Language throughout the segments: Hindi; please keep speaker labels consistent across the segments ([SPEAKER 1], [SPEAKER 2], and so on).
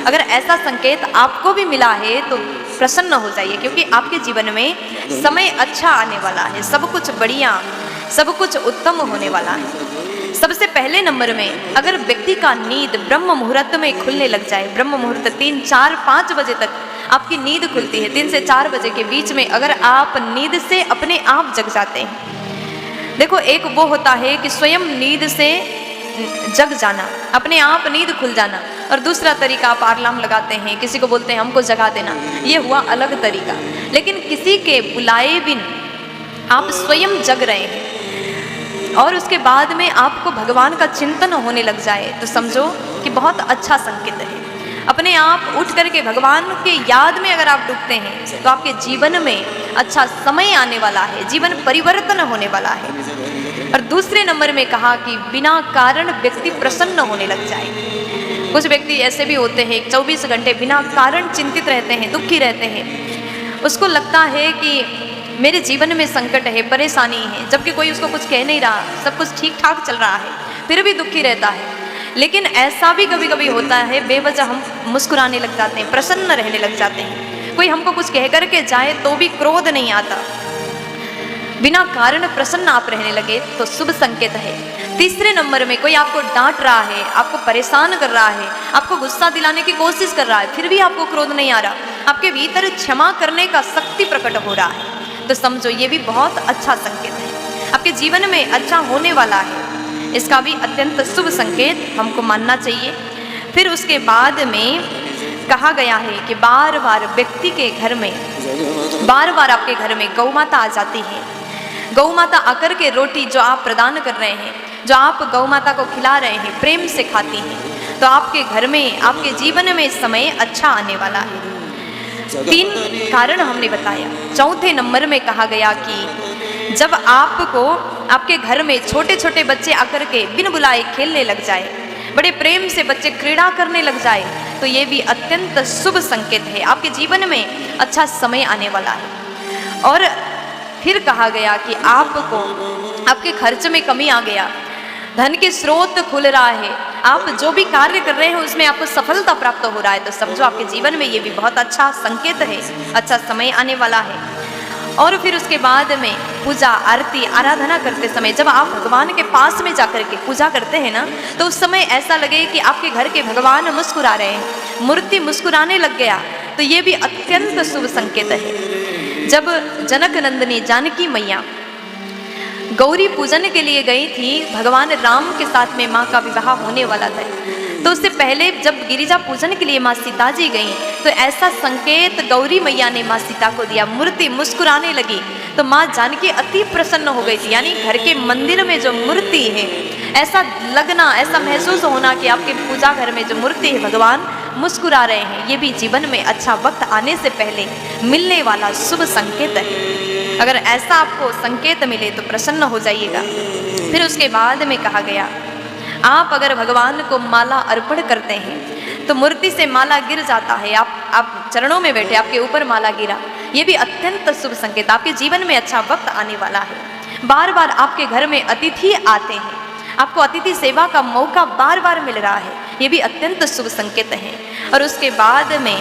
[SPEAKER 1] अगर ऐसा संकेत आपको भी मिला है तो प्रसन्न हो जाइए, क्योंकि आपके जीवन में समय अच्छा आने वाला है, सब कुछ बढ़िया, सब कुछ उत्तम होने वाला है। सबसे पहले नंबर में अगर व्यक्ति का नींद ब्रह्म मुहूर्त में खुलने लग जाए, ब्रह्म मुहूर्त 3, 4, 5 बजे तक आपकी नींद खुलती है, 3 से 4 बजे के बीच में अगर आप नींद से अपने आप जग जाते हैं। देखो, एक वो होता है कि स्वयं नींद से जग जाना, अपने आप नींद खुल जाना, और दूसरा तरीका आप अलार्म लगाते हैं, किसी को बोलते हैं हमको जगा देना, ये हुआ अलग तरीका। लेकिन किसी के बुलाए बिन आप स्वयं जग रहे हैं और उसके बाद में आपको भगवान का चिंतन होने लग जाए तो समझो कि बहुत अच्छा संकेत है। अपने आप उठ करके भगवान के याद में अगर आप डूबते हैं तो आपके जीवन में अच्छा समय आने वाला है, जीवन परिवर्तन होने वाला है। और दूसरे नंबर में कहा कि बिना कारण व्यक्ति प्रसन्न होने लग जाए। कुछ व्यक्ति ऐसे भी होते हैं 24 घंटे बिना कारण चिंतित रहते हैं, दुखी रहते हैं, उसको लगता है कि मेरे जीवन में संकट है, परेशानी है, जबकि कोई उसको कुछ कह नहीं रहा, सब कुछ ठीक ठाक चल रहा है, फिर भी दुखी रहता है। लेकिन ऐसा भी कभी कभी होता है, बेवजह हम मुस्कुराने लग जाते हैं, प्रसन्न रहने लग जाते हैं। कोई हमको कुछ कह करके जाए तो भी क्रोध नहीं आता, बिना कारण प्रसन्न आप रहने लगे तो शुभ संकेत है। तीसरे नंबर में कोई आपको डांट रहा है, आपको परेशान कर रहा है, आपको गुस्सा दिलाने की कोशिश कर रहा है, फिर भी आपको क्रोध नहीं आ रहा, आपके भीतर क्षमा करने का शक्ति प्रकट हो रहा है, तो समझो ये भी बहुत अच्छा संकेत है, आपके जीवन में अच्छा होने वाला है। इसका भी अत्यंत शुभ संकेत हमको मानना चाहिए। फिर उसके बाद में कहा गया है कि बार बार व्यक्ति के घर में, बार बार आपके घर में गौ माता आ जाती है। गौ माता आकर के रोटी जो आप प्रदान कर रहे हैं, जो आप गौ माता को खिला रहे हैं, प्रेम से खाती हैं, तो आपके घर में, आपके जीवन में समय अच्छा आने वाला है। 3 कारण हमने बताया। चौथे नंबर में कहा गया कि जब आपको आपके घर में छोटे छोटे बच्चे आकर के बिन बुलाए खेलने लग जाए, बड़े प्रेम से बच्चे क्रीड़ा करने लग जाए, तो ये भी अत्यंत शुभ संकेत है, आपके जीवन में अच्छा समय आने वाला है। और फिर कहा गया कि आपको आपके खर्च में कमी आ गया, धन के स्रोत खुल रहा है, आप जो भी कार्य कर रहे हैं उसमें आपको सफलता प्राप्त हो रहा है, तो समझो आपके जीवन में ये भी बहुत अच्छा संकेत है, अच्छा समय आने वाला है। और फिर उसके बाद में पूजा, आरती, आराधना करते समय जब आप भगवान के पास में जाकर के पूजा करते हैं ना, तो उस समय ऐसा लगे कि आपके घर के भगवान मुस्कुरा रहे हैं, मूर्ति मुस्कुराने लग गया, तो ये भी अत्यंत शुभ संकेत है। जब जनक नंदिनी जानकी मैया गौरी पूजन के लिए गई थी, भगवान राम के साथ में माँ का विवाह होने वाला था, तो उससे पहले जब गिरिजा पूजन के लिए माँ सीता जी गई, तो ऐसा संकेत गौरी मैया ने माँ सीता को दिया, मूर्ति मुस्कुराने लगी, तो माँ जानकी अति प्रसन्न हो गई थी। यानी घर के मंदिर में जो मूर्ति है, ऐसा लगना, ऐसा महसूस होना कि आपके पूजा घर में जो मूर्ति है भगवान मुस्कुरा रहे हैं, ये भी जीवन में अच्छा वक्त आने से पहले मिलने वाला शुभ संकेत है। अगर ऐसा आपको संकेत मिले तो प्रसन्न हो जाइएगा। फिर उसके बाद में कहा गया, आप अगर भगवान को माला अर्पण करते हैं तो मूर्ति से माला गिर जाता है, आप चरणों में बैठे, आपके ऊपर माला गिरा, ये भी अत्यंत शुभ संकेत, आपके जीवन में अच्छा वक्त आने वाला है। बार बार आपके घर में अतिथि आते हैं, आपको अतिथि सेवा का मौका बार बार मिल रहा है, ये भी अत्यंत शुभ संकेत है। और उसके बाद में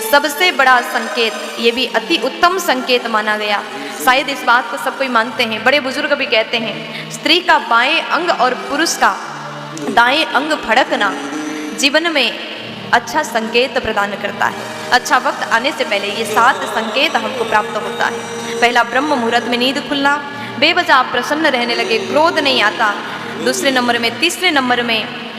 [SPEAKER 1] सबसे बड़ा संकेत, ये भी अति उत्तम संकेत माना गया, शायद इस बात को सब कोई मानते हैं, बड़े बुजुर्ग भी कहते हैं, स्त्री का बाएं अंग और पुरुष का दाएं अंग फड़कना जीवन में अच्छा संकेत प्रदान करता है। अच्छा वक्त आने से पहले ये 7 संकेत हमको प्राप्त होता है। पहला, ब्रह्म मुहूर्त में नींद खुलना, बेवजह आप प्रसन्न रहने लगे, क्रोध नहीं आता। दूसरे नंबर में, तीसरे नंबर में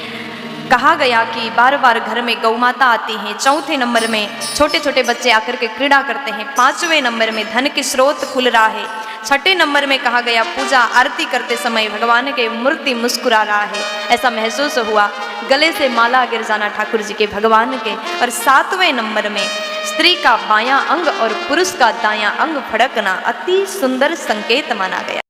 [SPEAKER 1] कहा गया कि बार बार घर में गौ माता आती हैं। चौथे नंबर में छोटे छोटे बच्चे आकर के क्रीड़ा करते हैं। 5वें नंबर में धन के स्रोत खुल रहा है। 6ठे नंबर में कहा गया पूजा आरती करते समय भगवान के मूर्ति मुस्कुरा रहा है, ऐसा महसूस हुआ। गले से माला गिर जाना ठाकुर जी के, भगवान के। और 7वें नंबर में स्त्री का बायां अंग और पुरुष का दायां अंग फड़कना अति सुंदर संकेत माना गया।